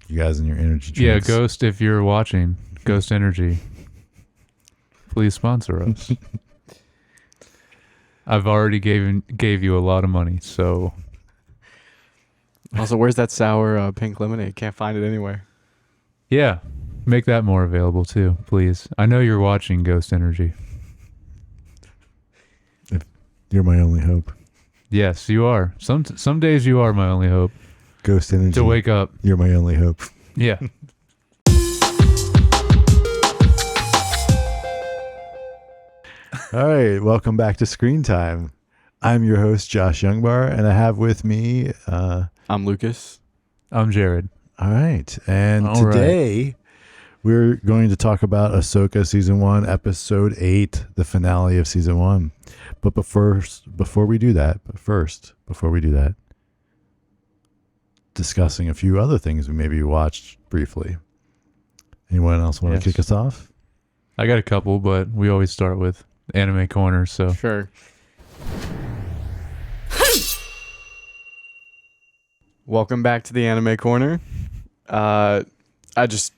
You guys and your energy drinks. Yeah, Ghost, if you're watching, Ghost Energy, please sponsor us. I've already gave you a lot of money, so Also, where's that sour pink lemonade? Can't find it anywhere. yeah, make that more available too, please. I know you're watching Ghost Energy. You're my only hope. Yes, you are. Some days you are my only hope Ghost Energy. to wake up. You're my only hope. Yeah. All right, welcome back to Screen Time. I'm your host, Josh Youngbar, and I have with me... I'm Lucas. I'm Jared. all right, and All right. today we're going to talk about Ahsoka Season 1, Episode 8, the finale of Season 1. But before we do that, discussing a few other things we maybe watched briefly. Anyone else want to Yes. kick us off? I got a couple, but we always start with Anime Corner, so Sure. Welcome back to the Anime Corner. I just,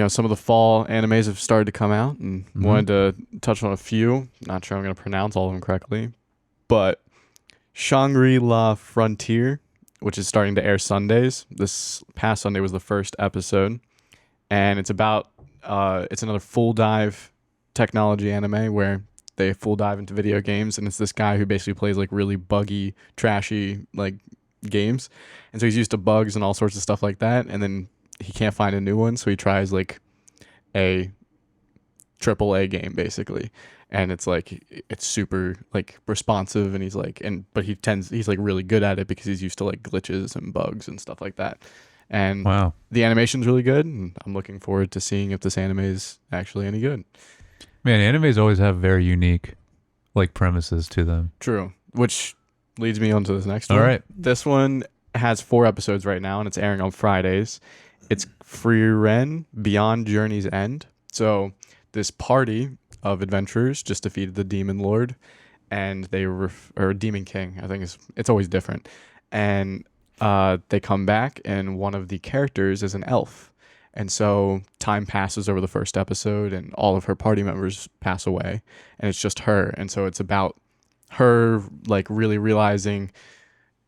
some of the fall animes have started to come out and wanted to touch on a few. Not sure I'm going to pronounce all of them correctly, but Shangri-La Frontier, which is starting to air Sundays. This past Sunday was the first episode, and it's about, it's another full dive technology anime where they full dive into video games, and it's this guy who basically plays like really buggy, trashy like games, and so he's used to bugs and all sorts of stuff like that, and then he can't find a new one, so he tries like a AAA game basically, and it's like it's super like responsive, and he's like he's like really good at it because he's used to like glitches and bugs and stuff like that. And wow. the animation's really good, and I'm looking forward to seeing if this anime is actually any good. Man, animes always have very unique like premises to them. True. Which leads me on to this next All one. right. This one has 4 episodes right now, and it's airing on Fridays. It's Frieren Beyond Journey's End. So this party of adventurers just defeated the Demon Lord, and or Demon King. I think it's always different. And they come back, and one of the characters is an elf. And so time passes over the first episode, and all of her party members pass away, and it's just her. And so it's about her like really realizing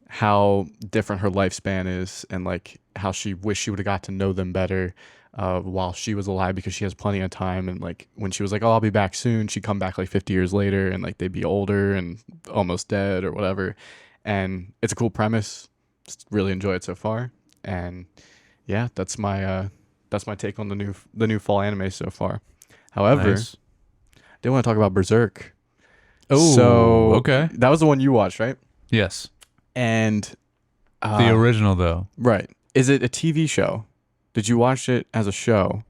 how different her lifespan is, and like how she wished she would have got to know them better while she was alive, because she has plenty of time. And like when she was like, oh, I'll be back soon, she'd come back like 50 years later, and like they'd be older and almost dead or whatever. And it's a cool premise. Just really enjoy it so far. And yeah, that's my take on the new fall anime so far. However, Nice. I did want to talk about Berserk. Oh, So okay. that was the one you watched, right? Yes. And The original though. right. Is it a TV show? Did you watch it as a show,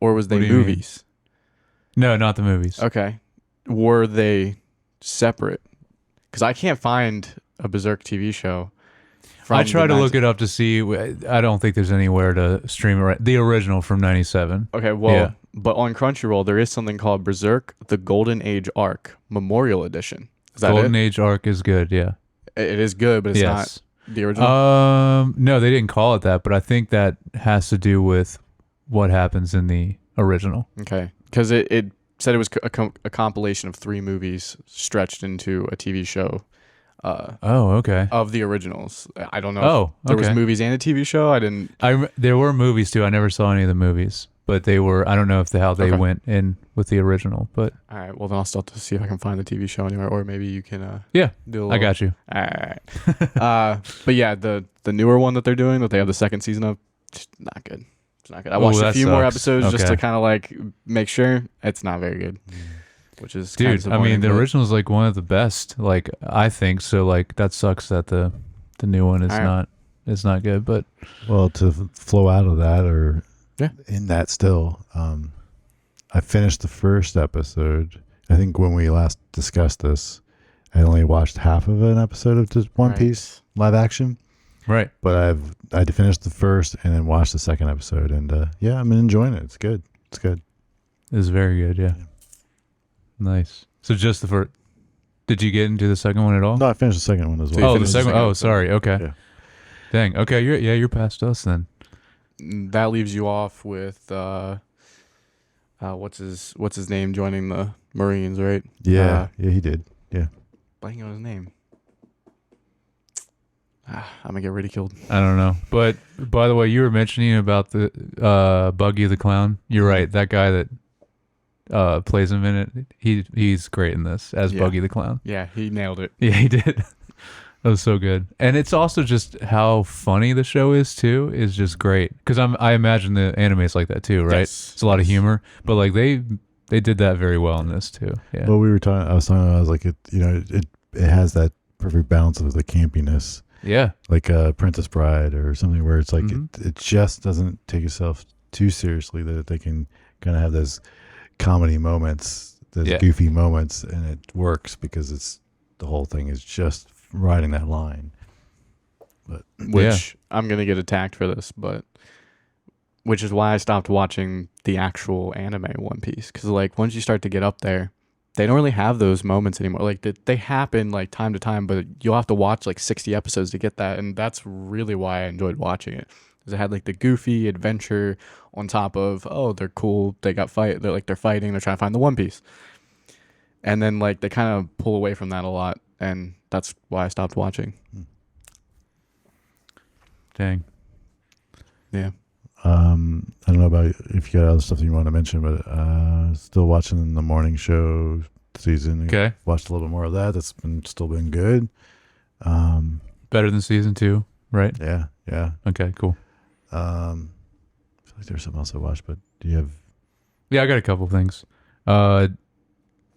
or was they What do you mean? movies? No, not the movies. Okay. Were they separate? Because I can't find a Berserk TV show. I tried to look it up to see. I don't think there's anywhere to stream it. Right. The original from '97. Okay, well, Yeah. but on Crunchyroll, there is something called Berserk: The Golden Age Arc Memorial Edition. Is that Golden it? Age arc is good. Yeah. It is good, but it's Yes. not the original. No, they didn't call it that, but I think that has to do with what happens in the original. Okay, because it said it was a compilation of 3 movies stretched into a TV show Oh, okay. of the originals. I don't know if Oh, there was okay. movies and a TV show. I didn't. There were movies too. I never saw any of the movies, but they were. I don't know how they Okay. went in with the original, but All right, well then I'll still have to see if I can find the TV show anywhere, or maybe you can. yeah, Do a little, I got you. All right. But yeah, the newer one that they're doing, that they have the second season of, it's not good. It's not good. I Ooh, watched a that few more sucks. episodes just Okay. to kind of like make sure. It's not very good, which is kinda Dude, I disappointing, mean, the but- original is like one of the best. Like I think so. Like that sucks that the new one is All right. not. It's not good, but Well, to flow out of that, or Yeah. in that still, I finished the first episode. I think when we last discussed this, I only watched half of an episode of just One Right. Piece live action, right. but I finished the first and then watched the second episode, and yeah, I'm enjoying it. It's good. It's good. It's very good. Yeah. Yeah. Nice. So just the first. Did you get into the second one at all? No, I finished the second one as So you well. Oh, the finished the second. second Oh, episode. sorry. Okay. Yeah. Dang. Okay. You're past us then. that leaves you off with what's his name joining the Marines, right? Yeah, he did. Yeah. Blanking on his name. I'm gonna get ridiculed. I don't know. But by the way, you were mentioning about the Buggy the Clown. You're right. That guy that plays him in it, he's great in this as Buggy the Clown. Yeah, he nailed it. Yeah, he did. That was so good. And it's also just how funny the show is too is just great. Because I imagine the anime is like that too, right? Yes. It's a lot of humor, but like they did that very well in this too. Yeah. Well, I was like, it has that perfect balance of the campiness, Yeah. like Princess Bride or something where it's like Mhm. it just doesn't take itself too seriously, that they can kind of have those comedy moments, those goofy moments, and it works because the whole thing is just riding that line. But Which I'm gonna get attacked for this, but which is why I stopped watching the actual anime One Piece, because like once you start to get up there, they don't really have those moments anymore. Like they happen like time to time, but you'll have to watch like 60 episodes to get that, and that's really why I enjoyed watching it. Because it had like the goofy adventure on top of, oh, they're cool, they're fighting, they're fighting, they're trying to find the One Piece, and then like they kind of pull away from that a lot, and that's why I stopped watching. Dang. Yeah. I don't know about if you got other stuff you want to mention, but still watching the morning show season. Okay. Watched a little bit more of that. That's still been good. Better than season 2, right? Yeah. Okay, cool. I feel like there's something else I watched, but do you have? Yeah, I got a couple things.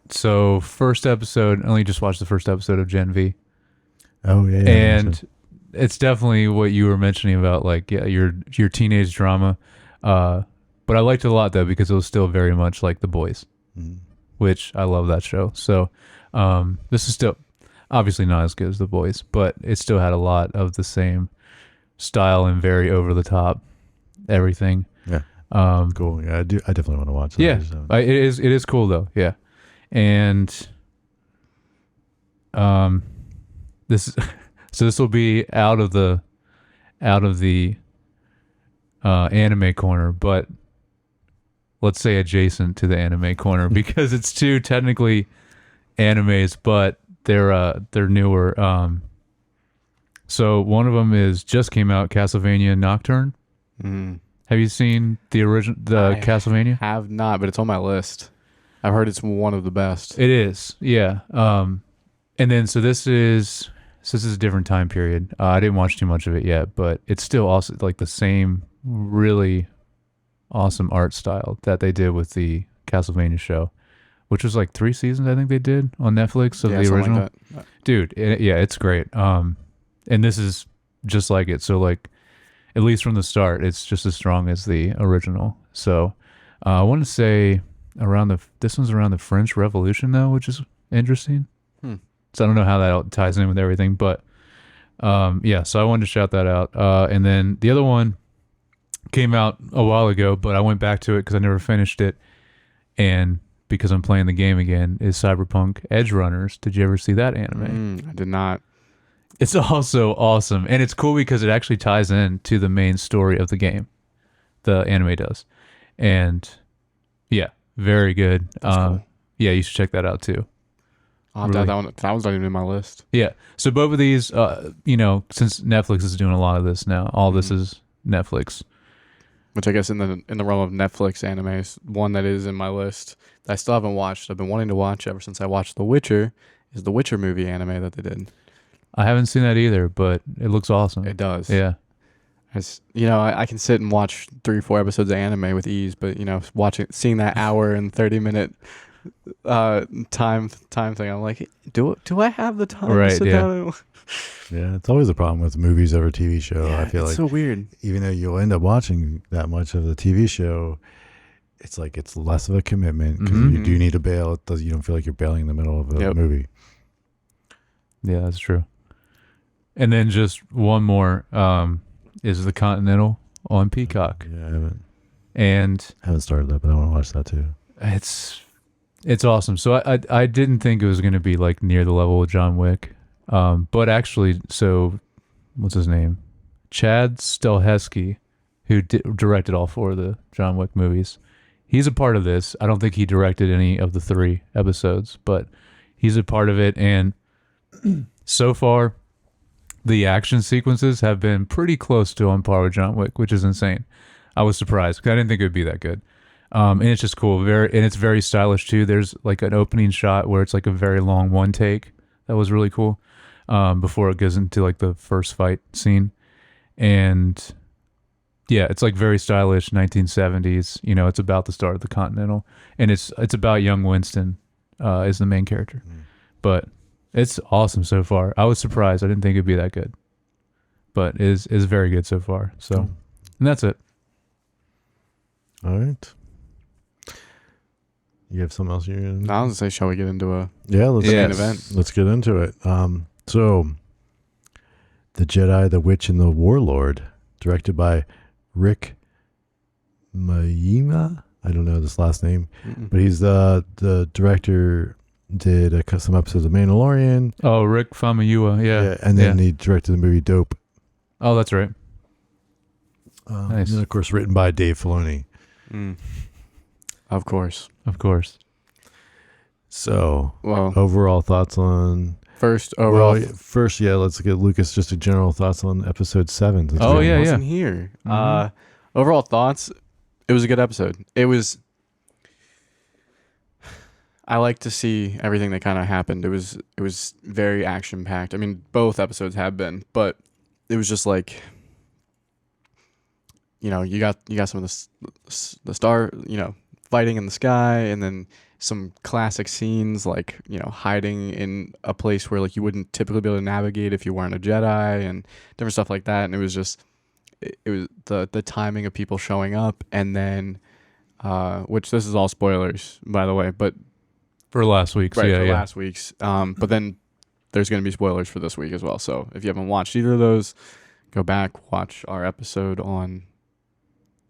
So first episode, I only just watched the first episode of Gen V. Oh yeah. And it's definitely what you were mentioning about, like, your teenage drama. But I liked it a lot though, because it was still very much like The Boys, which I love that show. So this is still obviously not as good as The Boys, but it still had a lot of the same style and very over the top everything. Yeah. Cool. Yeah, I definitely want to watch that. Yeah, it is cool though. Yeah, and this will be out of the anime corner, but let's say adjacent to the anime corner, because it's two technically animes, but they're newer. So one of them just came out, Castlevania Nocturne. Have you seen the original, Castlevania? Have not, but it's on my list. I've heard it's one of the best. It is, yeah. And then so this is a different time period. I didn't watch too much of it yet, but it's still also like the same really awesome art style that they did with the Castlevania show, which was like 3 seasons I think they did on Netflix of the original. Like that. Dude, it's great. And this is just like it. So like, at least from the start, it's just as strong as the original. So I want to say this one's around the French Revolution though, which is interesting. So I don't know how that ties in with everything, but so I wanted to shout that out. And then the other one came out a while ago, but I went back to it because I never finished it, and because I'm playing the game again, is Cyberpunk Edge Runners. Did you ever see that anime? I did not. It's also awesome, and it's cool because it actually ties in to the main story of the game. The anime does, and yeah, very good. That's cool. Yeah, you should check that out too. That one's not even in my list. Yeah, so both of these, since Netflix is doing a lot of this now, all this is Netflix. Which I guess in the realm of Netflix animes, one that is in my list that I still haven't watched, I've been wanting to watch ever since I watched The Witcher, is the Witcher movie anime that they did. I haven't seen that either, but it looks awesome. It does. Yeah. I can sit and watch 3 or 4 episodes of anime with ease, but seeing that hour and 30-minute time thing, I'm like, do I have the time to sit down and... Yeah, it's always a problem with movies over TV show. Yeah, I feel it's like so weird. Even though you'll end up watching that much of the TV show, it's like it's less of a commitment because you do need to bail. You don't feel like you're bailing in the middle of a movie. Yeah, that's true. And then just one more is The Continental on Peacock. Yeah, I haven't started that, but I want to watch that too. It's awesome. So I didn't think it was going to be like near the level of John Wick, but actually, so what's his name? Chad Stahelski who directed all 4 of the John Wick movies. He's a part of this. I don't think he directed any of the 3 episodes, but he's a part of it. And so far, the action sequences have been pretty close to on par with John Wick, which is insane. I was surprised because I didn't think it would be that good. And it's just cool. And it's very stylish too. There's like an opening shot where it's like a very long one take. That was really cool. Before it goes into like the first fight scene. And yeah, it's like very stylish 1970s. You know, it's about the start of the Continental, and it's about young Winston is the main character. But it's awesome so far. I was surprised. I didn't think it'd be that good, but is very good so far. So, and that's it. All right. You have something else you're gonna... No, I was gonna say, shall we get into a let's main event? Let's get into it. So, The Jedi, the Witch, and the Warlord, directed by Rick Mayima. I don't know this last name, but he's the director. Did some episodes of Mandalorian. Oh, Rick Famuyiwa, yeah. And then he directed the movie Dope. Oh, that's right. And Nice. then, of course, written by Dave Filoni. Of course. So, Well, overall thoughts on... first overall. Let's get Lucas just a general thoughts on episode 7. since Oh, we- yeah. Wasn't here. Overall thoughts. It was a good episode. It was. I like to see everything that kind of happened. It was very action packed. I mean, both episodes have been, but it was just like, you got some of the star, fighting in the sky, and then some classic scenes like, hiding in a place where like you wouldn't typically be able to navigate if you weren't a Jedi, and different stuff like that. And it was just, it was the timing of people showing up, and then, which this is all spoilers, by the way, but For last week's, last week's. But then there's going to be spoilers for this week as well. So if you haven't watched either of those, go back, watch our episode on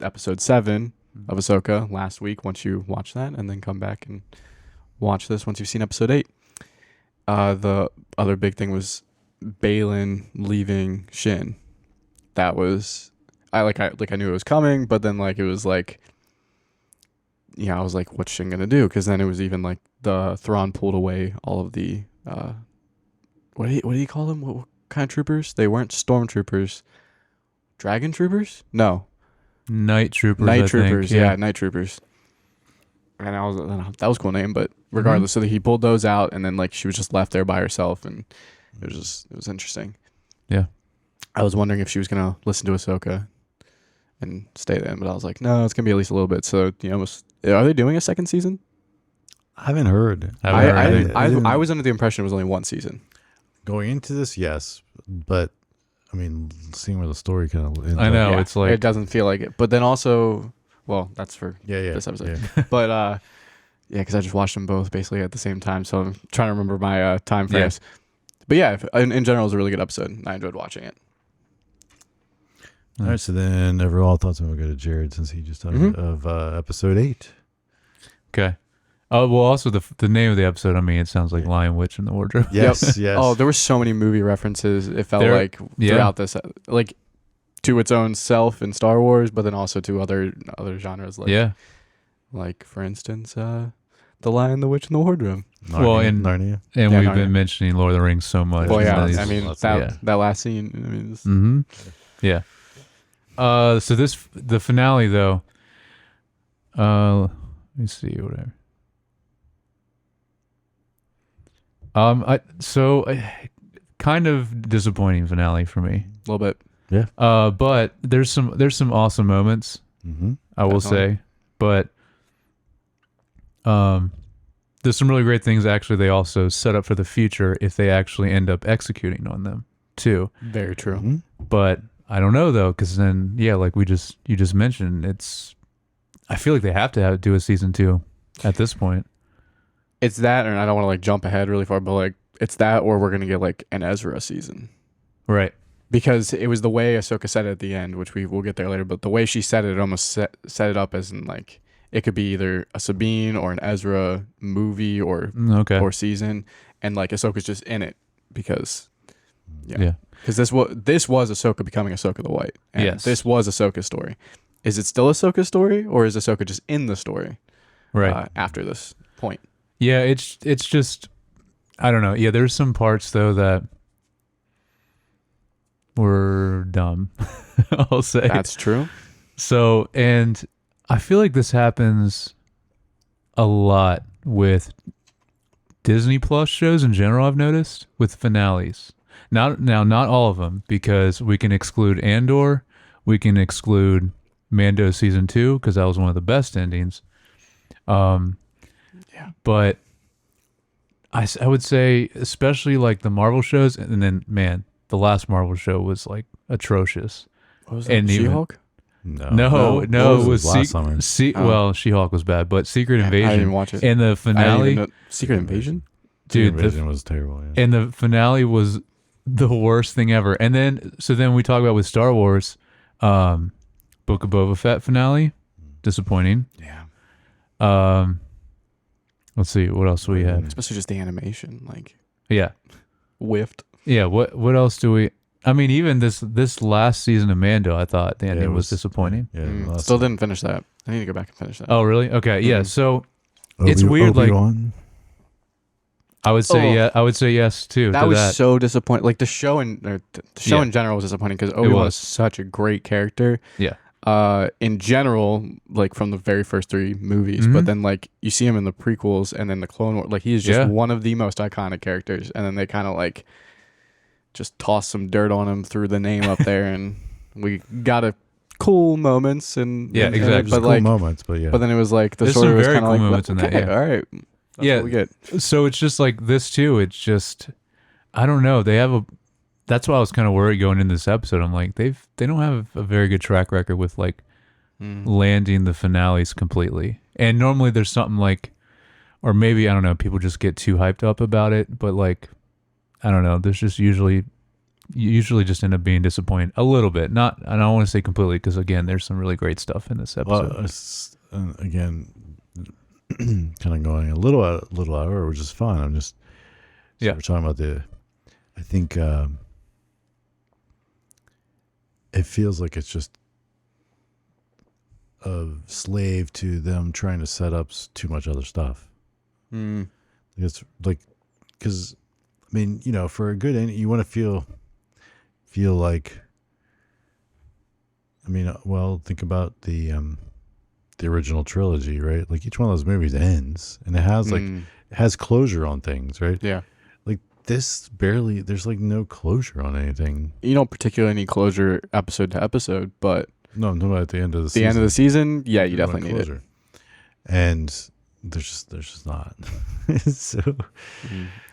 episode 7 of Ahsoka last week once you watch that, and then come back and watch this once you've seen episode 8. The other big thing was Balin leaving Shin. That was I knew it was coming, but then like it was like, I was like, what's Shin gonna do? Because then it was even like the Thrawn pulled away all of the what do you call them? What kind of troopers? They weren't stormtroopers. Dragon troopers? No. Night troopers. Night I troopers, think. yeah, night troopers. And that was a cool name, but regardless, so he pulled those out, and then like she was just left there by herself, and it was interesting. Yeah. I was wondering if she was gonna listen to Ahsoka and stay then, but I was like, no, it's gonna be at least a little bit. So are they doing a second season? I haven't heard. I was under the impression it was only one season. Going into this, yes, but I mean, seeing where the story kind of ends I know. Yeah, It's like, it doesn't feel like it, but then also, well, that's for this episode. But because I just watched them both basically at the same time, so I'm trying to remember my time frames. But yeah, in general, it was a really good episode. I enjoyed watching it. All right, so then overall thoughts. I'm gonna go to Jared since he just talked of episode 8. okay. Oh, well, also the name of the episode, I mean, it sounds like Lion, Witch, and the Wardrobe. Yes, yes. Oh, there were so many movie references. It felt like throughout this, like to its own self in Star Wars, but then also to other genres. Like, like for instance, The Lion, the Witch, and the Wardrobe. Narnia, well, and Narnia. And Yeah, we've Narnia. been mentioning Lord of the Rings so much. Well, yeah, nice. I mean that last scene. I mean, Yeah. So the finale though. Let me see, whatever. Kind of disappointing finale for me. a little bit. But there's some awesome moments. I will say, but there's some really great things. Actually, they also set up for the future if they actually end up executing on them too. Very true. But I don't know though, because then like you just mentioned, I feel like they have to do a season 2 at this point. It's that, and I don't want to like jump ahead really far, but like it's that, or we're gonna get like an Ezra season, Right. because it was the way Ahsoka said it at the end, which we'll get there later. But the way she said it almost set it up as in like it could be either a Sabine or an Ezra movie or Okay. or season, and like Ahsoka's just in it because Yeah. Because this was Ahsoka becoming Ahsoka the White. And Yes. this was Ahsoka's story. Is it still Ahsoka's story, or is Ahsoka just in the story? Right. After this point. Yeah, it's just, I don't know. Yeah, there's some parts though that were dumb. I'll say That's true. so, and I feel like this happens a lot with Disney Plus shows in general. I've noticed with finales. Not all of them, because we can exclude Andor, we can exclude Mando season 2 because that was one of the best endings. But I would say, especially like the Marvel shows, and then man, the last Marvel show was like atrocious. What was that? And even- She-Hulk? No, What it was last summer? Well, She-Hulk was bad, but Secret I Invasion didn't even watch it. and the I didn't finale, even know. Secret Invasion? dude, Vision was terrible. Yeah. and the finale was the worst thing ever. And then we talk about with Star Wars, Book of Boba Fett finale, disappointing. Yeah. Let's see what else we had. Especially just the animation, like Yeah, whiffed. yeah. What else do we? I mean, even this last season of Mando, I thought the ending it was disappointing. Yeah, Still didn't finish that. I need to go back and finish that. Oh, really? Okay, yeah. Mhm. So it's weird, like- Obi-Wan? I would say Oh. yeah. I would say yes too. That to was that. so disappointing. Like the show the show Yeah. in general was disappointing because Obi-Wan was was. such a great character. Yeah. In general, like from the very first 3 movies, Mhm. but then like you see him in the prequels and then the Clone Wars, like he is just Yeah. one of the most iconic characters. And then they kind of like just toss some dirt on him through the name up there, and we got a cool moments and Yeah, and- exactly. But Cool like, moments, but yeah. but then it was like the There's story some was very kind of cool like moments in that, okay, yeah. all right, that's Yeah. what we get. So it's just like this too. It's just, I don't know. They have a. That's why I was kind of worried going into this episode. I'm like, they don't have a very good track record with like landing the finales completely. And normally there's something like, or maybe I don't know, people just get too hyped up about it. But like, I don't know. There's just usually just end up being disappointed a little bit. Not, I don't want to say completely, because again, there's some really great stuff in this episode. Well, again, kind of going a little out, which is fine. I'm just Yeah. We're talking about I think it feels like it's just a slave to them trying to set up too much other stuff. It's like, because I mean, you know, for a good ending, you want to feel like. I mean, well, think about the original trilogy, right? Like each one of those movies ends, and it has it has closure on things, right? Yeah. Like this barely. There's like no closure on anything. You don't particularly need closure episode to episode, but No, I'm talking about at the end of the the season. end of the season, yeah, you want definitely need it. closure. And there's just not. So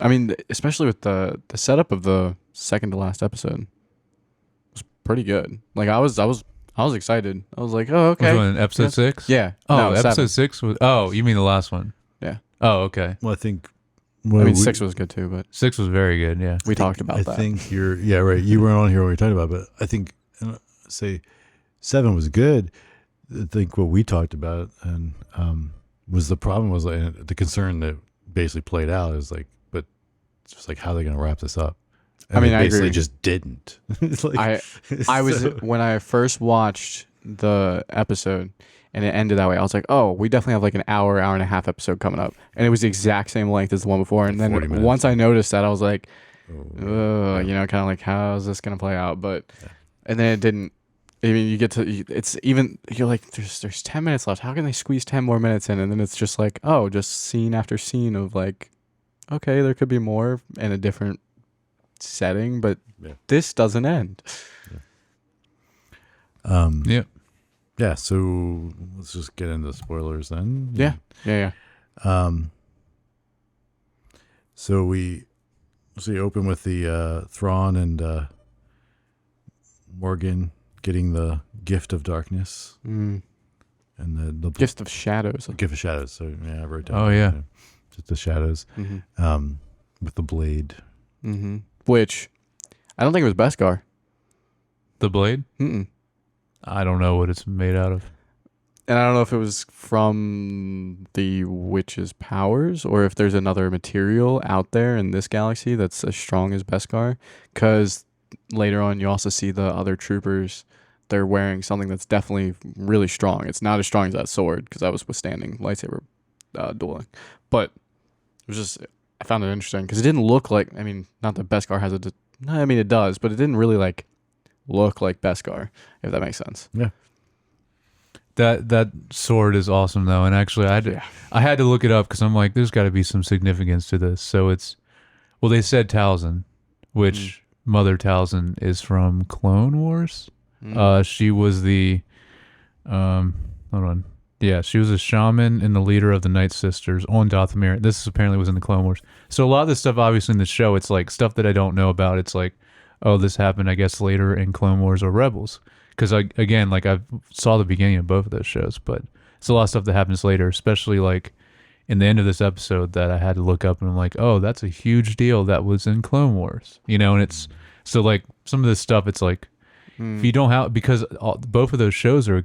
I mean, especially with the setup of the second to last episode was pretty good. Like I was excited. I was like, oh, okay. Which one, episode 6? Yeah. Oh, No, episode 7. 6 was. Oh, you mean the last one? Yeah. Oh, okay. well, I think. I mean, 6 was good too, but 6 was very good. Yeah. we talked about I that. think yeah, right. You weren't on here when we talked about it, but I think say 7 was good. I think what we talked about and was the problem was like, the concern that basically played out is like, but it's just like how are they going to wrap this up? And I mean, they I basically agree. just didn't. It's like, I was so- when I first watched the episode and it ended that way. I was like, oh, we definitely have like an hour and a half episode coming up, and it was the exact same length as the one before. And 40 then minutes. once I noticed that, I was like, Oh, you know, kind of like, how is this gonna play out? But Yeah. and then it didn't. I mean, you get to it's even you're like, there's 10 minutes left. How can they squeeze 10 more minutes in? And then it's just like, oh, just scene after scene of like, okay, there could be more in a different setting, but Yeah. this doesn't end. Yeah. Yeah, so let's just get into spoilers then. Yeah. So we open with the Thrawn and Morgan getting the gift of darkness and the Gift of shadows. gift of shadows. So yeah, I wrote down. Oh, yeah. Just the shadows. Mm-hmm. With the blade. Mm-hmm. Which I don't think it was Beskar. The blade? Mm-mm. I don't know what it's made out of. And I don't know if it was from the witch's powers or if there's another material out there in this galaxy that's as strong as Beskar. Because later on, you also see the other troopers. They're wearing something that's definitely really strong. It's not as strong as that sword because I was withstanding lightsaber dueling. But it was just, I found it interesting because it didn't look like, I mean, not that Beskar has I mean, it does, but it didn't really like look like Beskar, if that makes sense. Yeah. That sword is awesome though, and actually I had to look it up because I'm like, there's got to be some significance to this. So they said Talzin, which Mother Talzin is from Clone Wars. She was the hold on. Yeah, she was a shaman and the leader of the Night Sisters on Dathomir. This apparently was in the Clone Wars. So a lot of this stuff, obviously in the show, it's like stuff that I don't know about. It's like, oh, this happened, I guess, later in Clone Wars or Rebels. Because again, like I saw the beginning of both of those shows, but it's a lot of stuff that happens later, especially like in the end of this episode that I had to look up and I'm like, oh, that's a huge deal that was in Clone Wars, and it's so like some of this stuff, it's like if you don't have, because both of those shows are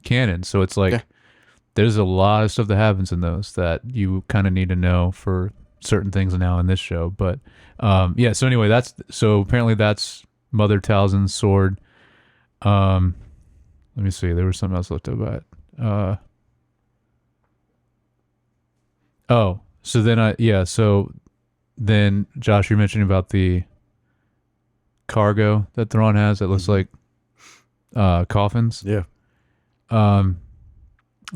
canon, so it's like there's a lot of stuff that happens in those that you kind of need to know for certain things now in this show. But so anyway, apparently that's Mother Talzin's sword. Let me see. There was something else I looked up at. So then Josh, you're mentioning about the cargo that Thrawn has that looks like coffins. Yeah. I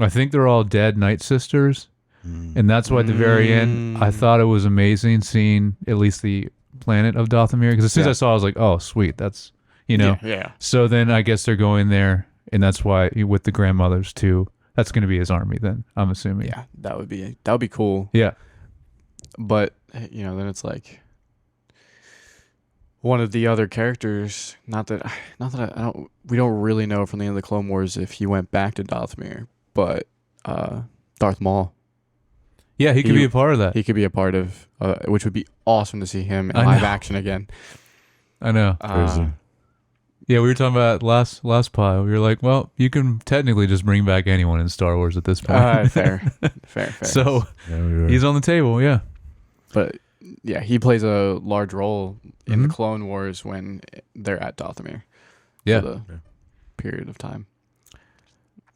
think they're all dead Night Sisters, and that's why at the very end I thought it was amazing seeing at least the planet of Dathomir, because as soon as I saw it, I was like, oh sweet, that's Yeah. So then I guess they're going there, and that's why with the grandmothers too. That's going to be his army then, I'm assuming. Yeah, that would be cool. Yeah. But then it's like one of the other characters. We don't really know from the end of the Clone Wars if he went back to Dathomir, but Darth Maul. Yeah, he could be a part of that. He could be a part of, which would be awesome to see him in live action again. I know. Crazy. Yeah, we were talking about last pile. We were like, well, you can technically just bring back anyone in Star Wars at this point. Fair. So he's on the table, yeah. But yeah, he plays a large role in the Clone Wars when they're at Dathomir. Yeah. For the period of time.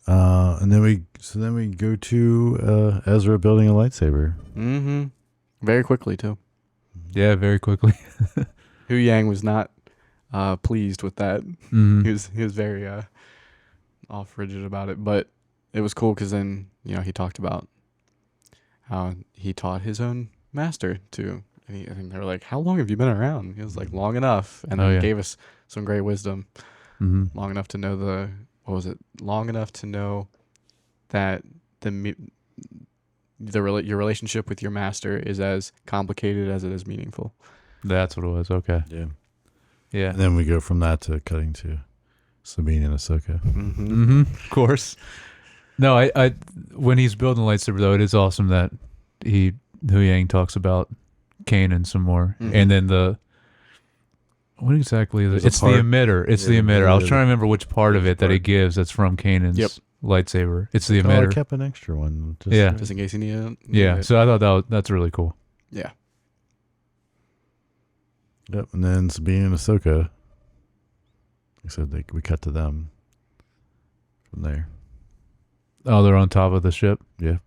And then we go to Ezra building a lightsaber. Mm-hmm. Very quickly too. Yeah, very quickly. Hu Yang was not pleased with that. Mm-hmm. He was very all frigid about it, but it was cool because then he talked about how he taught his own master to. And I think they were like, "How long have you been around?" He was like, "Long enough," and then gave us some great wisdom. Mm-hmm. Long enough to know Long enough to know that your relationship with your master is as complicated as it is meaningful. That's what it was. Okay. Yeah. Yeah. And then we go from that to cutting to Sabine and Ahsoka. Mm-hmm. Of course. No, I when he's building a lightsaber though, it is awesome that Hu Yang talks about Kanan some more, and then what exactly is it? It's the emitter. It's the emitter. I was trying to remember which part of it that he gives that's from Kanan's lightsaber. It's the emitter. I kept an extra one. Just in case you need it. Yeah. So I thought that's really cool. Yeah. Yep. And then Sabine and Ahsoka. I said we cut to them from there. Oh, they're on top of the ship. Yeah.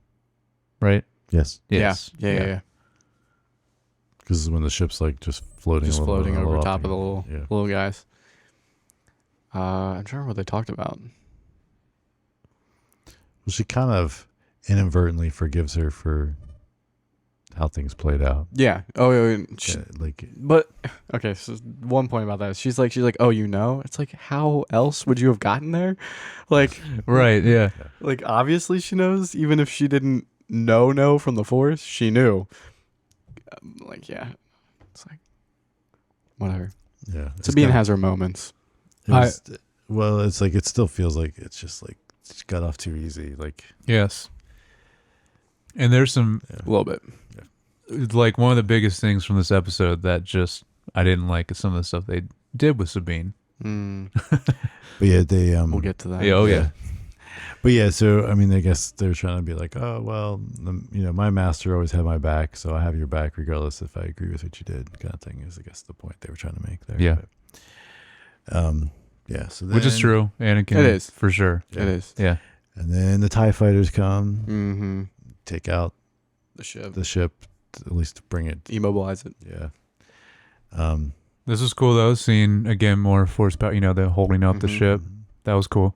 Right. Yes. Yes. Yeah. Because this is when the ship's like just floating over top of the little guys. I'm trying to remember what they talked about. Well, she kind of inadvertently forgives her for how things played out. Yeah. But okay. So one point about that. She's like, oh, it's like, how else would you have gotten there? Like, right. Yeah. Like, obviously she knows, even if she didn't know from the Force, she knew. It's like, whatever. Yeah. Sabine has her moments. It's like, it still feels like it's just like, she got off too easy. Like, yes. And there's some a little bit. Yeah. Like one of the biggest things from this episode that just I didn't like is some of the stuff they did with Sabine. But yeah, they we'll get to that. Yeah, yeah. But yeah, so I mean, I guess they're trying to be like, oh well, my master always had my back, so I have your back regardless if I agree with what you did, kind of thing. Is I guess the point they were trying to make there. Yeah. But, yeah. So which is true. Anakin, it is for sure. Yeah. It is. Yeah. And then the TIE fighters come, Mm-hmm. take out The ship. the ship, at least to bring it. Immobilize it. Yeah. This was cool though. Seeing again more force power. The holding up the Mhm. ship. That was cool.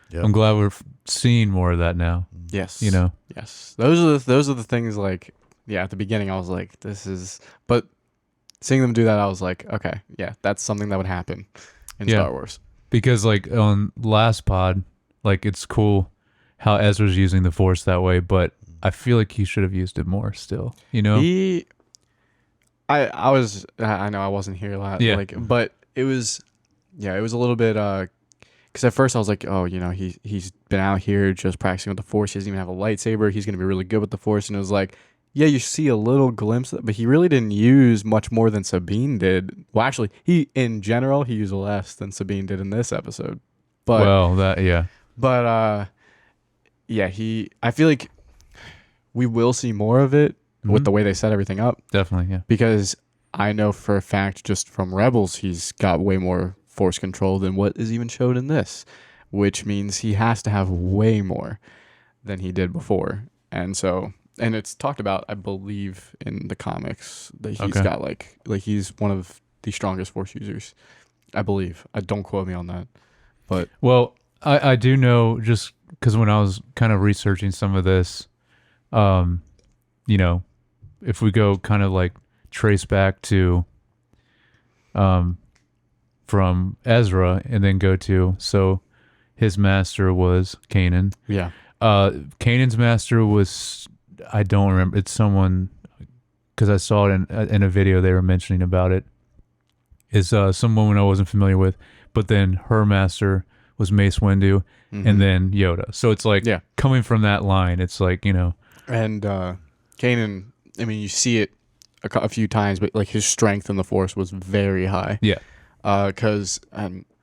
Yep. I'm glad we're seeing more of that now. Yes. Yes. Those are the things like, yeah, at the beginning I was like, this is, but seeing them do that, I was like, okay, yeah, that's something that would happen in Yeah. Star Wars. Because like on last pod, like it's cool how Ezra's using the force that way, but I feel like he should have used it more still. I know I wasn't here last, Yeah. but it was a little bit, because at first I was like, oh, he's been out here just practicing with the Force. He doesn't even have a lightsaber. He's going to be really good with the Force. And it was like, yeah, you see a little glimpse of it, but he really didn't use much more than Sabine did. Well, actually, in general, he used less than Sabine did in this episode. But, I feel like we will see more of it with the way they set everything up. Definitely, yeah. Because I know for a fact, just from Rebels, he's got way more Force control than what is even showed in this, which means he has to have way more than he did before. And it's talked about, I believe, in the comics that he's got like he's one of the strongest Force users, I believe. Don't quote me on that, but I do know, just because when I was kind of researching some of this, if we go kind of like trace back to from Ezra and then go to, so his master was Kanan. Yeah. Kanan's master was, I don't remember, it's someone, because I saw it in a video they were mentioning about it, is some woman I wasn't familiar with, but then her master was Mace Windu, and then Yoda. So it's like, coming from that line, it's like, And Kanan, I mean, you see it a few times, but like his strength in the Force was very high. Yeah. Because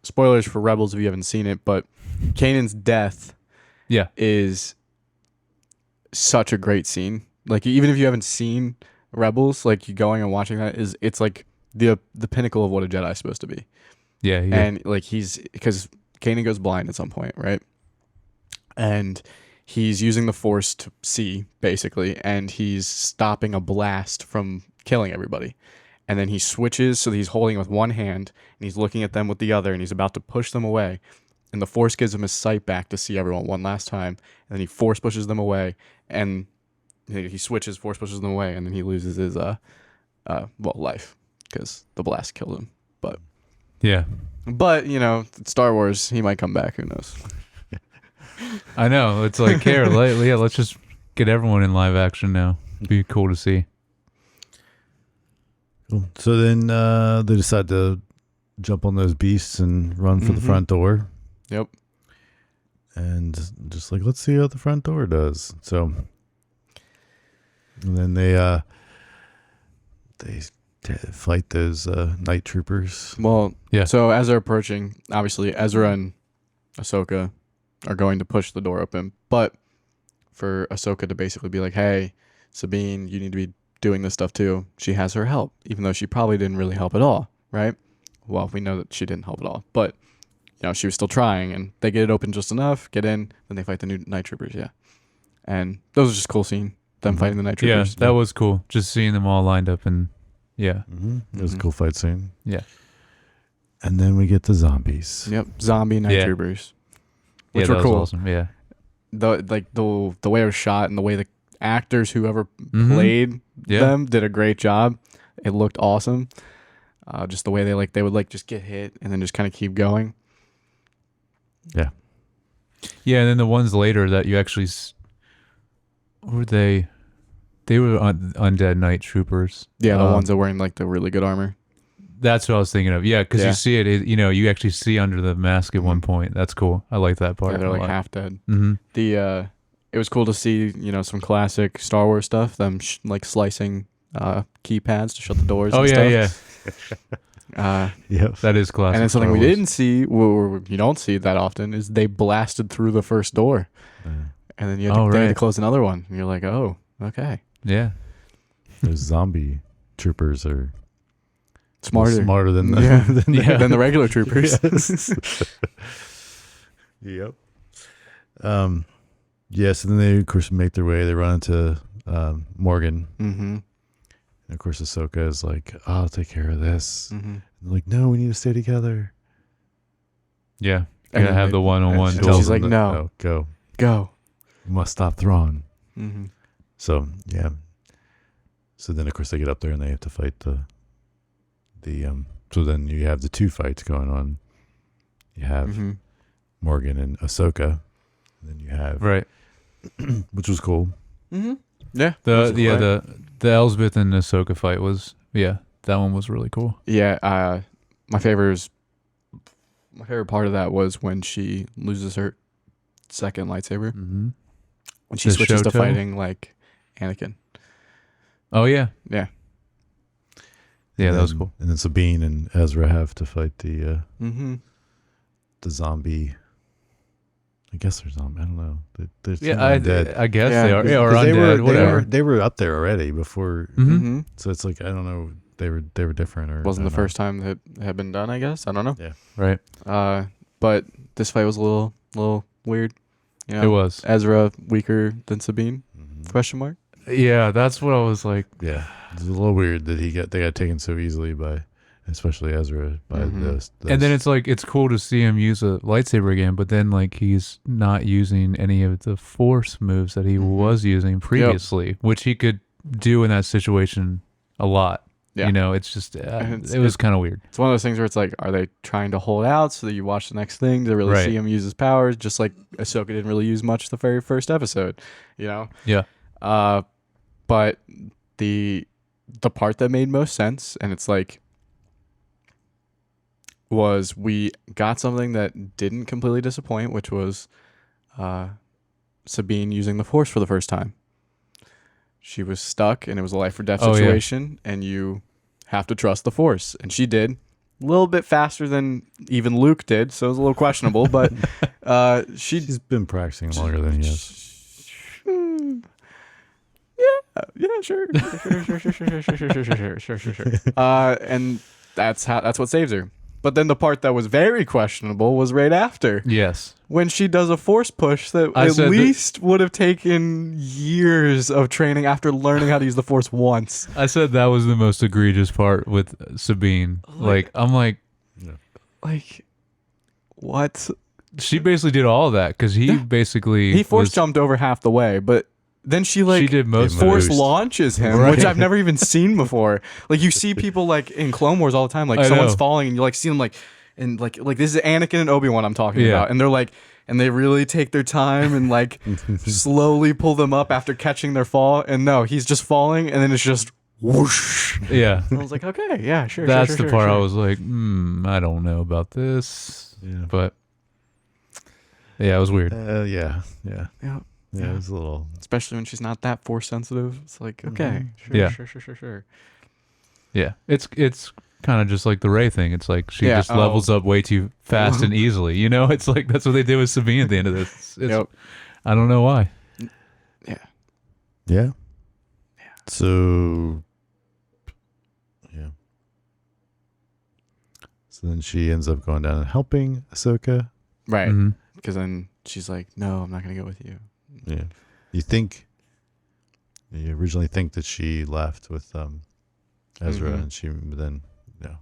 spoilers for Rebels if you haven't seen it, but Kanan's death is such a great scene. Like, even if you haven't seen Rebels, like, you going and watching that, it's like the pinnacle of what a Jedi is supposed to be. Yeah. And like because Kanan goes blind at some point, right? And he's using the Force to see, basically, and he's stopping a blast from killing everybody. And then he switches, so he's holding with one hand, and he's looking at them with the other, and he's about to push them away. And the Force gives him his sight back to see everyone one last time. And then he Force pushes them away, and he switches, Force pushes them away, and then he loses his life, because the blast killed him. But it's Star Wars, he might come back, who knows. I know, it's like, let's just get everyone in live action now. It'd be cool to see. Cool. So then they decide to jump on those beasts and run for the front door. Yep. And just like, let's see how the front door does. So, and then they fight those night troopers. Well, yeah. So as they're approaching, obviously Ezra and Ahsoka are going to push the door open, but for Ahsoka to basically be like, hey, Sabine, you need to be doing this stuff too. She has her help, even though she probably didn't really help at all, right? Well, we know that she didn't help at all, but she was still trying, and they get it open just enough, get in, then they fight the new night troopers, and those are just cool seeing them fighting the night troopers. Yeah, that was cool, just seeing them all lined up, and it was a cool fight scene. Yeah. And then we get the zombies. Yep, zombie night troopers, which were cool. Awesome. Yeah, the way it was shot and the way the actors, whoever played them, did a great job. It looked awesome. Just the way they would just get hit and then just kind of keep going. Yeah, and then the ones later that you actually were they were undead night troopers. Yeah, the ones that were wearing like the really good armor. That's what I was thinking of. Yeah, because you see it. You actually see under the mask at one point. That's cool. I like that part. Yeah, they're like half dead. Mm-hmm. It was cool to see, some classic Star Wars stuff, them slicing keypads to shut the doors and stuff. Yeah. Yep. That is classic. And then something Star we Wars. didn't see, or you don't see that often, is they blasted through the first door, and then they had to close another one. And you're like, oh, okay, Yeah. Those zombie troopers are smarter than the, yeah. than than the regular troopers. Yes. Yep. So then they of course make their way. They run into Morgan. Mm-hmm. And of course Ahsoka is like, I'll take care of this. Mm-hmm. And they're like, no, we need to stay together. Yeah. And Gotta then have they- the one-on-one. and duel. she's like, no. Go. Go. You must stop Thrawn. Mm-hmm. So yeah. So then of course they get up there and they have to fight the so then you have the two fights going on. You have Mm-hmm. Morgan and Ahsoka. And then you have Right. which was cool. Mm-hmm. Yeah. The Elsbeth and Ahsoka fight was that one was really cool. Yeah. My favorite part of that was when she loses her second lightsaber Mm-hmm. when she The switches to Shoto? fighting like Anakin. Oh yeah. Yeah. Yeah, And that was then- cool. And then Sabine and Ezra have to fight the Mm-hmm. zombie. I guess they're zombie. I don't know. They're Yeah, I guess Yeah, they are. Yeah, or 'Cause undead, whatever. They were up there already before. Mhm. Mm-hmm. So it's like I don't know. They were different or Wasn't I the don't know. first time that had been done, I guess. I don't know. Right. But this fight was a little weird. You know, It was. Ezra weaker than Sabine? Mhm. Question mark. Yeah, that's what I was like. Yeah, it's a little weird that they got taken so easily by, especially Ezra by Mhm. those. And then it's like it's cool to see him use a lightsaber again, but then like he's not using any of the force moves that he Mhm. was using previously, which he could do in that situation a lot. Yeah. You know, it's just And it was kind of weird. It's one of those things where it's like, are they trying to hold out so that you watch the next thing to really Right. see him use his powers? Just like Ahsoka didn't really use much the very first episode, you know? Yeah. But the part that made most sense, and it's like, was we got something that didn't completely disappoint, which was Sabine using the Force for the first time. She was stuck, and it was a life or death Oh, yeah. situation, and you have to trust the Force, and she did. A little bit faster than even Luke did, so it was a little questionable, but she's been practicing longer than he has. Yeah, sure. And that's what saves her. But then the part that was very questionable was right after, Yes. when she does a force push that I at said that- least would have taken years of training after learning how to use the force once. I said that was the most egregious part with Sabine. Like I'm like Like, what? she basically did all of that because he basically He force was- jumped over half the way, but then she like she did most of force it. Boost. launches him, Right. which I've never even seen before. Like you see people like in Clone Wars all the time, like I someone's know. falling and you like see them like, and like this is Anakin and Obi-Wan I'm talking Yeah. about, and they're like, and they really take their time and like slowly pull them up after catching their fall, and no, he's just falling, and then it's just whoosh. Yeah. And I was like, okay, yeah, sure. That's sure, the sure, part I sure. was like, I don't know about this. Yeah. But yeah, it was weird. Yeah. Yeah. It was a little. Especially when she's not that force sensitive. It's like, okay, sure, Yeah. sure. Yeah. It's kind of just like the Rey thing. It's like she Yeah, just levels up way too fast and easily. You know, it's like that's what they did with Sabine at the end of this. It's, Yep. I don't know why. Yeah. So. Yeah. So then she ends up going down and helping Ahsoka. Right. Mhm. Because then she's like, no, I'm not going to go with you. Yeah. You originally think that she left with Ezra, Mhm. but then you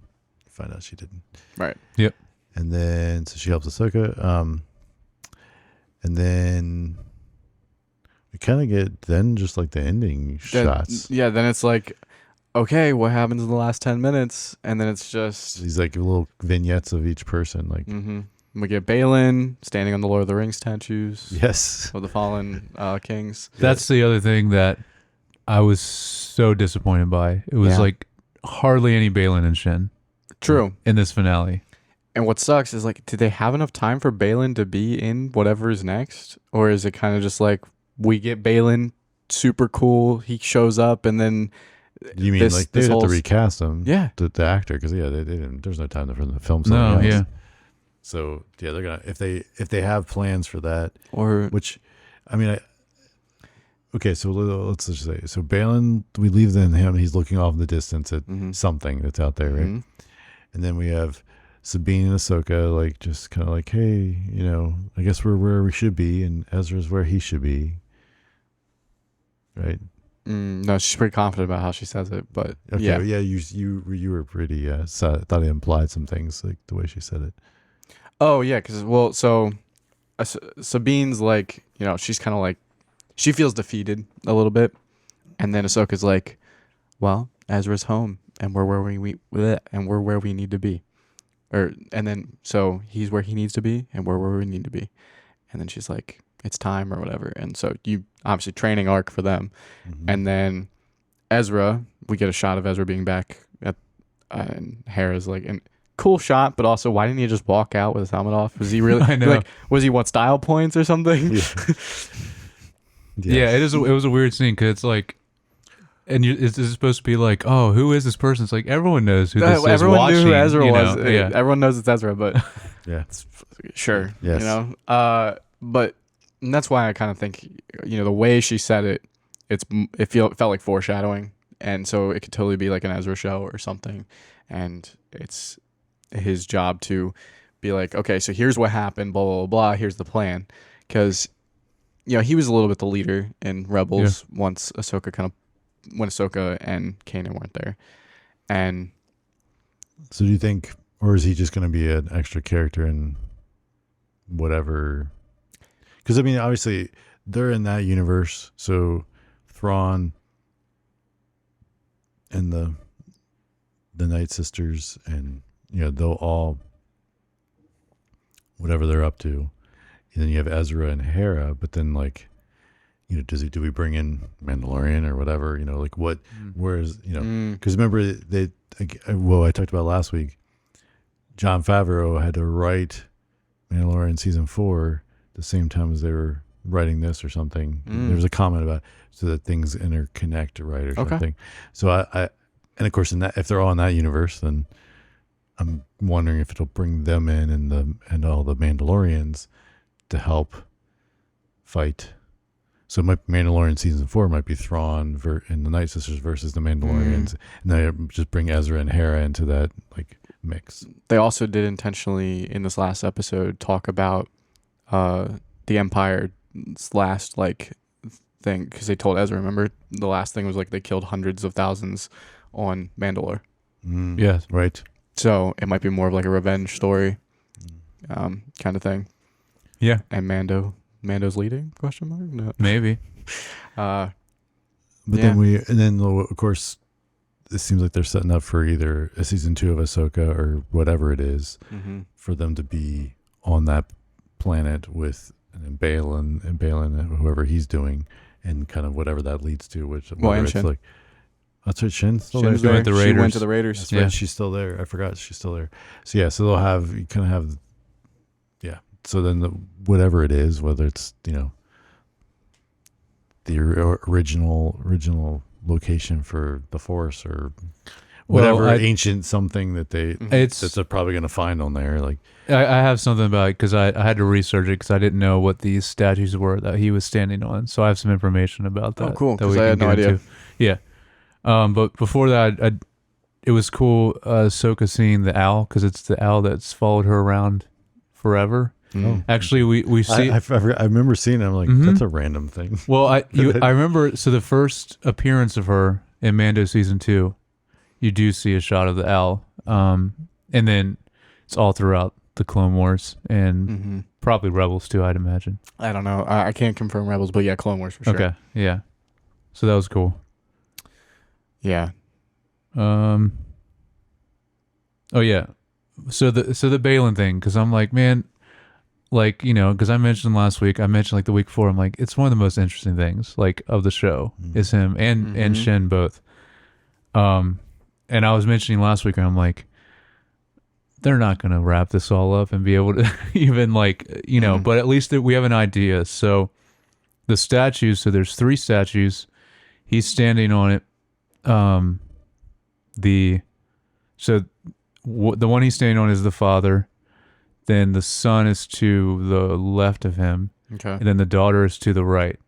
find out she didn't. Right. Yep. And then so she helps Ahsoka. And then we kind of get then just like the ending shots. Yeah, then it's like, okay, what happens in the last 10 minutes? And then it's just, These like little vignettes of each person. Like we get Balin standing on the Lord of the Rings statues yes, of the fallen kings. That's the other thing that I was so disappointed by. It was Yeah. like hardly any Balin and Shin True. in this finale. And what sucks is like, did they have enough time for Balin to be in whatever is next? Or is it kind of just like, we get Balin, super cool, he shows up, and then You mean this, like this they'd have whole to recast him? Yeah. The actor, because they didn't. There's no time for them to film No, something else. yeah. So yeah, they're gonna if they have plans for that, Or which, I mean, okay. So let's just say, so Balin, we leave then him. He's looking off in the distance at something that's out there, right? And then we have Sabine and Ahsoka, like just kind of like, hey, I guess we're where we should be, and Ezra's where he should be, right? no, she's pretty confident about how she says it, but Okay, yeah. You were pretty. So I thought it implied some things like the way she said it. Oh yeah, because Sabine's like, she's kind of like, she feels defeated a little bit, and then Ahsoka's like, well, Ezra's home, and we're where we need to be, and then so he's where he needs to be, and we're where we need to be, and then she's like, it's time or whatever, and so you obviously training arc for them, and then Ezra, we get a shot of Ezra being back at, and Hera's like, and cool shot, but also why didn't he just walk out with his helmet off? Was he really I know. like, was he want style points or something? Yeah, it was a weird scene because it's like, and it's supposed to be like, oh, who is this person? It's like everyone knows who this is. Everyone knew who Ezra you was. know? Yeah. Everyone knows it's Ezra, but Yeah. sure, Yes. but and that's why I kind of think, the way she said it, it felt like foreshadowing, and so it could totally be like an Ezra show or something, and it's his job to be like, okay, so here's what happened, blah blah blah, blah, here's the plan, because he was a little bit the leader in Rebels when Ahsoka and Kanan weren't there, and so do you think, or is he just going to be an extra character in whatever? Because I mean, obviously they're in that universe, so Thrawn and the Night Sisters, and they'll all, whatever they're up to. And then you have Ezra and Hera, but then like, do we bring in Mandalorian or whatever? Like what? Where's because remember I talked about last week. Jon Favreau had to write Mandalorian season 4 the same time as they were writing this or something. There was a comment about so that things interconnect, right, or something. So I and of course if they're all in that universe, then I'm wondering if it'll bring them in and all the Mandalorians to help fight. So Mandalorian season 4 might be Thrawn and the Night Sisters versus the Mandalorians, and then just bring Ezra and Hera into that like mix. They also did intentionally in this last episode talk about the Empire's last like thing, because they told Ezra, remember the last thing was like they killed hundreds of thousands on Mandalore. Yes, right. So it might be more of like a revenge story, kind of thing. Yeah, and Mando's leading? Question mark? No, maybe. But then of course, it seems like they're setting up for either a season 2 of Ahsoka or whatever it is, for them to be on that planet with Balin and whoever he's doing, and kind of whatever that leads to. Which and it's Shin. like, that's right. Shin's still Shin's there. there. She went to the Raiders. That's right. She's still there. I forgot she's still there. So so they'll have you kind of have. So then whatever it is, whether it's the original location for the Force or whatever ancient something that they're probably going to find on there. Like I have something about it because I had to research it because I didn't know what these statues were that he was standing on. So I have some information about that. Oh, cool! That Because I had no idea. Yeah. But before that, it was cool. Ahsoka seeing the owl, because it's the owl that's followed her around forever. Oh. Actually, we see. I remember seeing it. I'm like, that's a random thing. Well, I remember. So the first appearance of her in Mando season 2, you do see a shot of the owl, and then it's all throughout the Clone Wars and probably Rebels too, I'd imagine. I don't know. I can't confirm Rebels, but yeah, Clone Wars for sure. Okay, yeah. So that was cool. Yeah. Oh yeah. So the Balin thing, because I'm like, man. Like, because I mentioned last week, like the week before, I'm like, it's one of the most interesting things, like, of the show is him and Shin both. And I was mentioning last week, and I'm like, they're not going to wrap this all up and be able to even, like, but at least we have an idea. So the statues, so there's 3 statues. He's standing on it. the the one he's standing on is the father. Then the son is to the left of him. Okay. And then the daughter is to the right.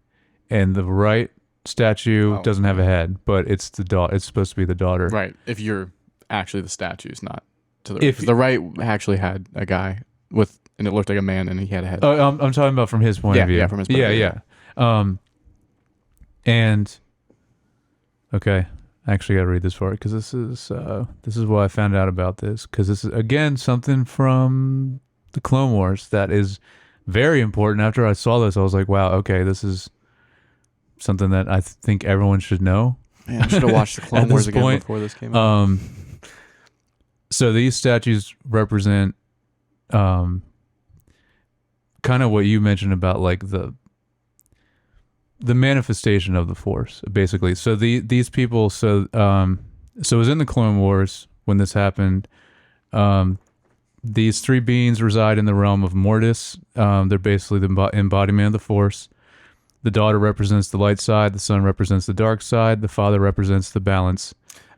And the right statue doesn't have a head, but it's the daughter. It's supposed to be the daughter. Right. If you're actually the statues, not to the right. If the right actually had a guy and it looked like a man, and he had a head. Oh, I'm talking about from his point of view. Yeah, from his point of view. Yeah. And okay, I actually got to read this part because this is what I found out about this, because this is again something from the Clone Wars that is very important. After I saw this, I was like, wow, okay, this is something that I think everyone should know. Man, I should have watched the Clone Wars again before this came out. So these statues represent kind of what you mentioned about like the manifestation of the Force, basically. So these people, so it was in the Clone Wars when this happened. These three beings reside in the realm of Mortis. They're basically the embodiment of the Force. The daughter represents the light side. The son represents the dark side. The father represents the balance.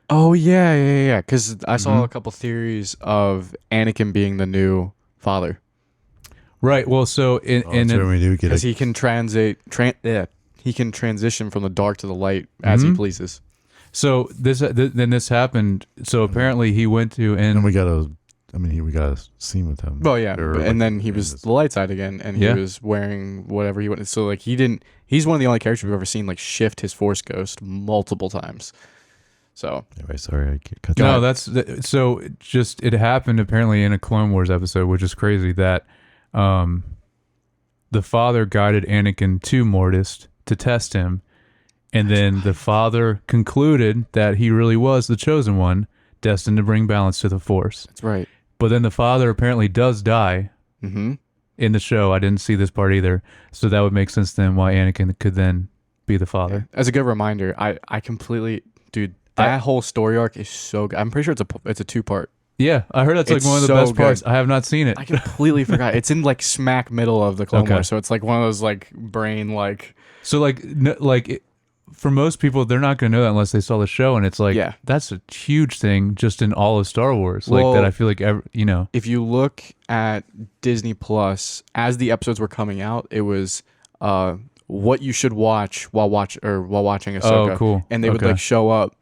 Oh, yeah. Because I saw a couple theories of Anakin being the new father. Right. Well, so because he can he can transition from the dark to the light as he pleases. So this happened. So apparently he went to and we got a scene with him. Well, yeah, and then he was the light side again, and he was wearing whatever he wanted. So like he's one of the only characters we've ever seen like shift his Force ghost multiple times. So anyway, sorry, I cut you. No, so it happened apparently in a Clone Wars episode, which is crazy that the father guided Anakin to Mortis to test him, and then the father concluded that he really was the chosen one, destined to bring balance to the Force. That's right. But then the father apparently does die in the show. I didn't see this part either, so that would make sense then why Anakin could then be the father. As a good reminder, I completely, dude, that whole story arc is so good. I'm pretty sure it's a 2-part. Yeah, I heard that's like one of the best parts. I have not seen it. I completely forgot. It's in like smack middle of the Clone Wars, so it's like one of those like brain like. So for most people, they're not going to know that unless they saw the show, and it's like that's a huge thing just in all of Star Wars. Like that, I feel like if you look at Disney Plus as the episodes were coming out, it was what you should watch while watching Ahsoka. Oh, cool. And they would like show up.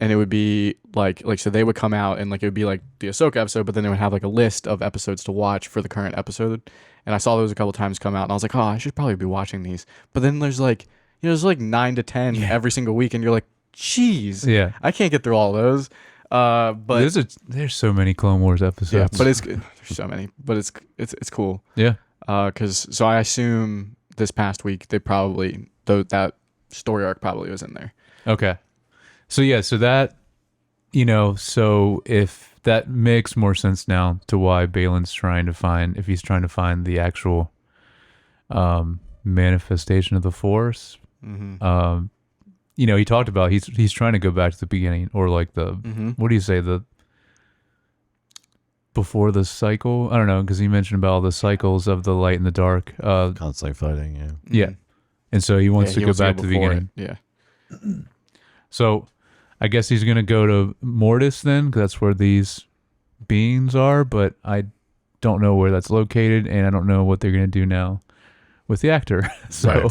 And it would be like so they would come out and like it would be like the Ahsoka episode, but then they would have like a list of episodes to watch for the current episode. And I saw those a couple times come out, and I was like, oh, I should probably be watching these. But then there's like 9 to 10 every single week, and you're like, geez, I can't get through all those. But there's so many Clone Wars episodes. Yeah, but there's so many, but it's cool. Yeah. So I assume this past week they probably that story arc probably was in there. Okay. So that, so if that makes more sense now to why Balin's if he's trying to find the actual manifestation of the Force. He talked about he's trying to go back to the beginning, or like the what do you say, the before the cycle? I don't know, because he mentioned about all the cycles of the light and the dark. Constantly fighting, yeah. And so he wants to go back to the beginning. Yeah. So I guess he's going to go to Mortis then, because that's where these beings are, but I don't know where that's located, and I don't know what they're going to do now with the actor. So,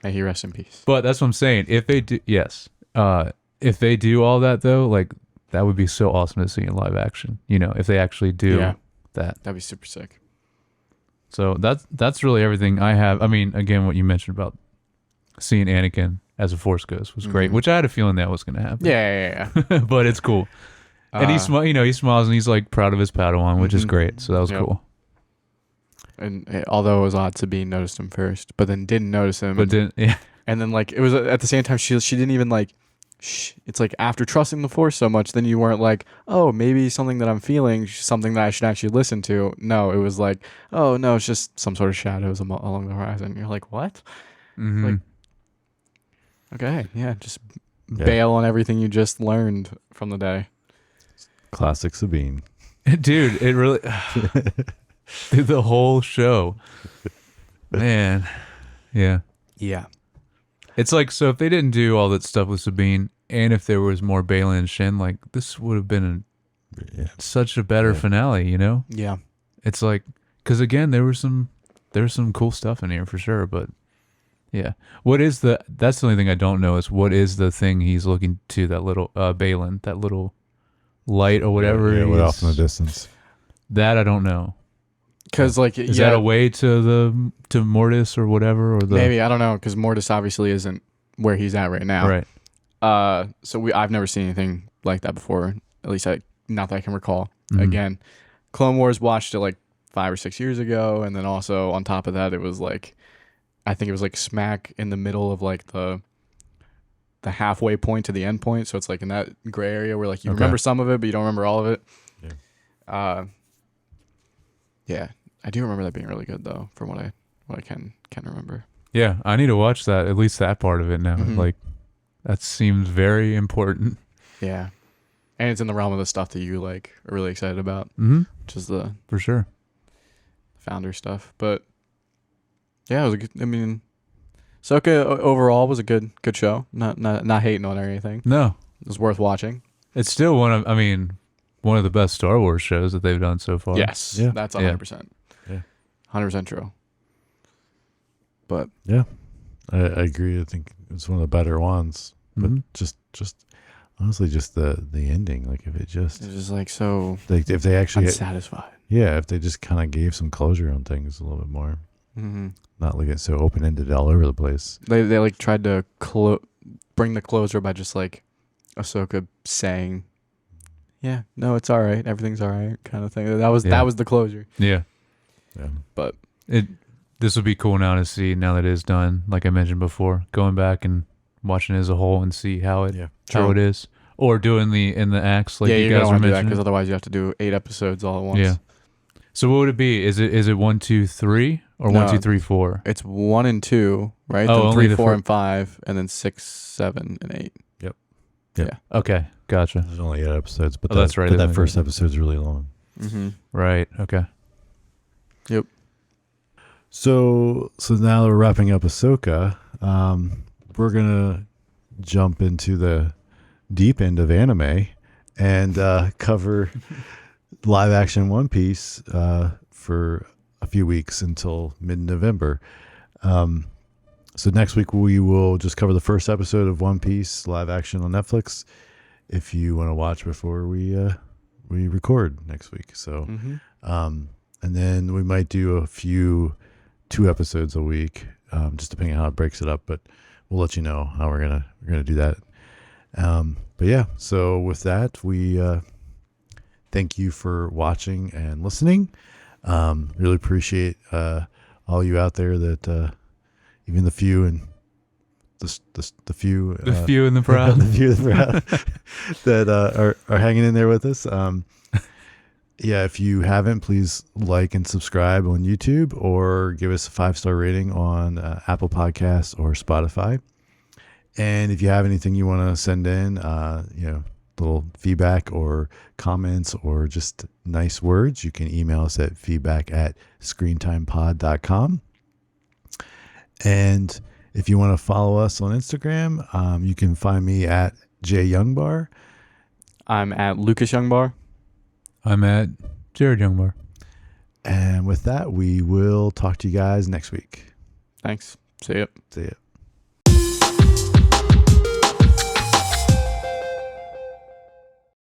may he rest in peace. But that's what I'm saying. If they do, if they do all that though, like that would be so awesome to see in live action. If they actually do that, that'd be super sick. So that's really everything I have. I mean, again, what you mentioned about seeing Anakin as a Force ghost was great, which I had a feeling that was going to happen. Yeah. But it's cool. And he smiles and he's like proud of his Padawan, which is great. So that was cool. And although it was odd to be noticed him first, but then didn't notice him. And then like it was at the same time she didn't even like. It's like after trusting the Force so much, then you weren't like, oh, maybe something that I'm feeling, something that I should actually listen to. No, it was like, oh no, it's just some sort of shadows along the horizon. You're like, what? Like, okay, just bail on everything you just learned from the day. Classic Sabine. Dude, it really the whole show. Man. Yeah. Yeah. It's like, so if they didn't do all that stuff with Sabine and if there was more Balin and Shin, like this would have been such a better finale, you know? Yeah. It's like, because again, there's some cool stuff in here for sure, but yeah. That's the only thing I don't know is what is the thing he's looking to, that little, Balin, that little light or whatever. Yeah, off in the distance. That I don't know. Because like, is that a way to Mortis or whatever, or maybe, I don't know, because Mortis obviously isn't where he's at right now. Right. So I've never seen anything like that before. At least not that I can recall. Mm-hmm. Again, Clone Wars watched it like 5 or 6 years ago, and then also on top of that, it was like, I think it was like smack in the middle of like the halfway point to the end point. So it's like in that gray area where like you remember some of it, but you don't remember all of it. Yeah. Yeah, I do remember that being really good though, from what I can remember. Yeah, I need to watch that, at least that part of it now. Mm-hmm. Like, that seems very important. Yeah. And it's in the realm of the stuff that you like are really excited about, which is the for sure founder stuff. But yeah, it was a good. I mean, Ahsoka overall was a good show. Not hating on it or anything. No, it was worth watching. It's still one of the best Star Wars shows that they've done so far. Yes, that's 100%. Yeah, 100% true. But yeah, I agree. I think it's one of the better ones. But just honestly, just the ending. Like if it's just like so. Like if they actually unsatisfied. If they just kind of gave some closure on things a little bit more. Not like it's so open ended all over the place. They like tried to bring the closure by just like Ahsoka saying, "Yeah, no, it's all right. Everything's all right," kind of thing. That was the closure. Yeah. But this would be cool now to see, now that it is done. Like I mentioned before, going back and watching it as a whole and see how it is, or doing in the acts like you guys were mentioning. Because otherwise you have to do 8 episodes all at once. Yeah. So what would it be? Is it 1, 2, 3 or 1, 2, 3, 4? It's 1 and 2, right? Oh, then 3, 4, and 5, and then 6, 7, and 8. Yep. Yeah. Okay, gotcha. There's only 8 episodes, but that's right. But that first episode's really long. Right. Okay. Yep. So now that we're wrapping up Ahsoka, we're gonna jump into the deep end of anime and cover live action One Piece for a few weeks until mid-November. So next week we will just cover the first episode of One Piece live action on Netflix. If you want to watch before we record next week, so and then we might do 2 episodes a week, just depending on how it breaks it up. But we'll let you know how we're gonna do that. But yeah, so with that, we thank you for watching and listening. Really appreciate all you out there that even the few and the few in the crowd, the few in the crowd that are hanging in there with us. Yeah, if you haven't, please like and subscribe on YouTube or give us a 5-star rating on Apple Podcasts or Spotify. And if you have anything you want to send in, little feedback or comments or just nice words, you can email us at feedback@screentimepod.com. And if you want to follow us on Instagram, you can find me at jyoungbar. I'm at Lucas Youngbar. I'm at Jared Youngbar. And with that, we will talk to you guys next week. Thanks. See ya. See ya.